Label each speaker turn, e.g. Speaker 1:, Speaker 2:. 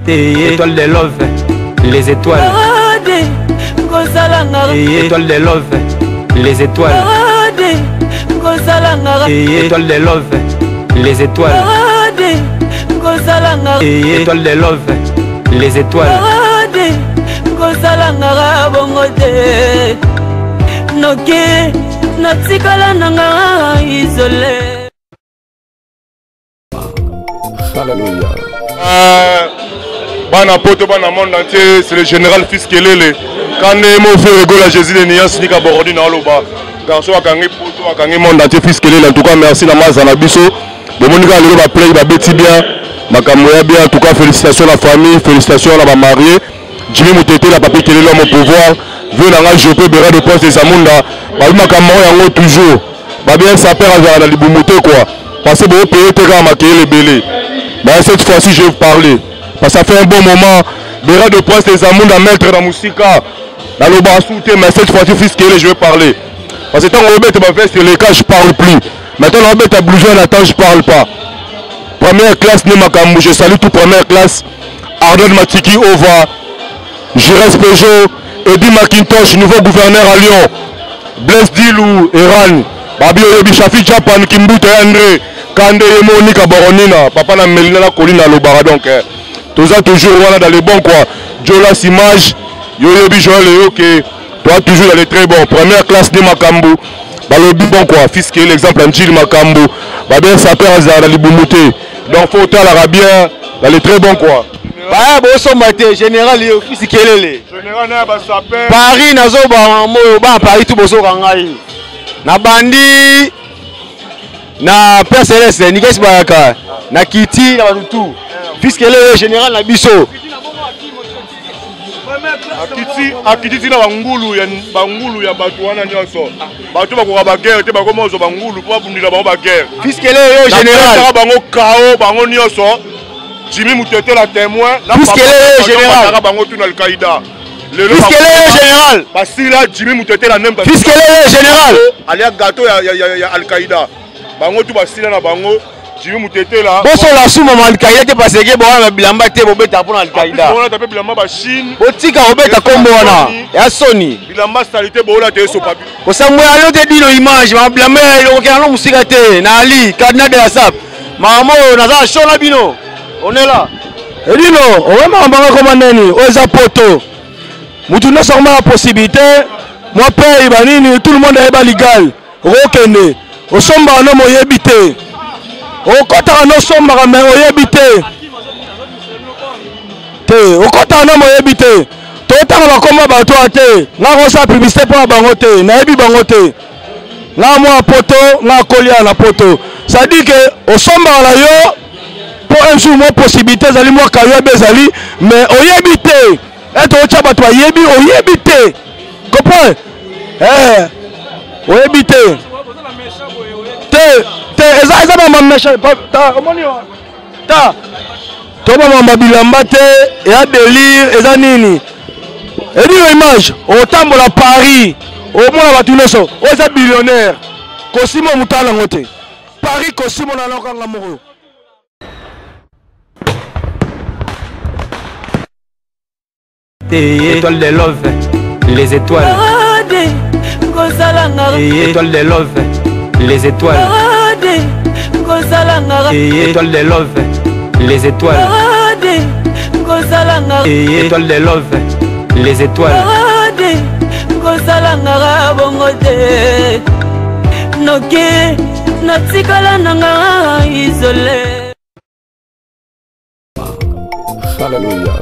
Speaker 1: Étoile de love, les étoiles. Étoile de love, les étoiles. Étoile de love, les étoiles. Étoile de love, les étoiles.
Speaker 2: Alléluia.
Speaker 3: Bana poto bana monde entier, c'est le général Fils Kelele. Quand mon frère rigole à Jésus de Nias Nika Borodi na loba. Garçon akangi poto akangi monde entier Fils Kelele. En tout cas merci na mazana biso. De Monica le va play ba beti bien. Makamoya bien. En tout cas félicitations à la famille, félicitations à la mariée. Jimmy Moutete la papi Kelele l'homme au pouvoir. Vu na Jopé Bera de Poste des Amunda. Ba makamoya yango toujours. Ba bien sa père à la libumuté quoi. Parce que vous payez tes gars les belés. Ben cette fois-ci je vais vous parler. Parce que ça fait un bon moment. Bera de Poste des Amunda mettre dans Moussika. Dans le bas sous mais cette fois-ci Fils Kelele je vais parler. Parce que tant qu'on rebête ma veste les cas je parle plus. Maintenant on rebête à bouger un attend je parle pas. Première classe Nemakambu, je salue toute première classe. Arnold Matiki Ova, Gires Peugeot, Eddie McIntosh, nouveau gouverneur à Lyon. Blaise Dilou, Iran, Babio Yobi Shafi Japan, Kimbute André, Kande Monika Boronina, Papa na Melina la colline à l'Obara donc. Tout ça toujours voilà dans les bons quoi. Jolas Image, Yoyobi Joël et ok. Toi toujours dans les très bons. Première classe Nemakambu. Balobi bon quoi, Fils Kelele l'exemple en Gilles Makambu. Bien sa père dans les Boumouté. Donc faut faire l'arabien dans les très bons quoi.
Speaker 4: Bah bon son maté général Fils Kelele.
Speaker 3: Général na ba sa père.
Speaker 4: Paris nazo ba moyo ba Paris tout bozo kangai. Na bandi na Père Céleste ni kesi bayaka. Na Kiti na tout. Fils Kelele général na biso.
Speaker 3: Akiti na bangulu ya batu wana nyonso. Batu bakoka ba guerre te bakomozo bangulu po bundila bango ba guerre.
Speaker 4: Fils Kelele général
Speaker 3: bango kao bango nyonso. Jimmy Moutete la témoin.
Speaker 4: Fils Kelele général
Speaker 3: bango tuna Al-Qaïda.
Speaker 4: Fils Kelele général.
Speaker 3: Basila Jimmy Moutete la nem.
Speaker 4: Fils Kelele général.
Speaker 3: Alia gâteau ya Al-Qaïda. Bango tu basila na bango. Jimmy Moutete là.
Speaker 4: Boso la sous maman Al-Qaïda te parce que bon na bilamba te bobeta pour Al-Qaïda.
Speaker 3: On a tapé bilamba ba Chine.
Speaker 4: Botika obeta kombo wana. Ya Sony.
Speaker 3: Bilamba salité bola te so papi.
Speaker 4: Ko samwe alo te dino image ma bilamba yo ke alo musika te na Ali Cardinal de la Sap. Mamo naza show na bino. On est là.
Speaker 1: Edino, on va m'embarquer comme nani, aux poto. Mutu na seulement la possibilité. Moi père ibanini, tout le monde est légal. Rokene. Au somba no mo yebité. Au kota no somba mais o yebité. Te, au kota no mo yebité. Tota ba koma ba to ate. Na ko sa publicité pour bango te, na yebi bango te. Na mo poto, na kolia na poto. Ça dit que au somba la yo pour un jour moi possibilité zali moi kayo bezali mais o yebité. Être au tchaba toi yebi o yebité. Comprends? O yebité. Eza ba méchant ta omoni ta to ba mamba bilamba te ya délire eza nini edi image au tambola Paris au mona batu nyonso oza billionnaire kosimo mutala ngote Paris kosimo na lokanga moko étoile de love les étoiles étoile de love les étoiles étoile de love les étoiles étoile de love les étoiles
Speaker 2: Alléluia.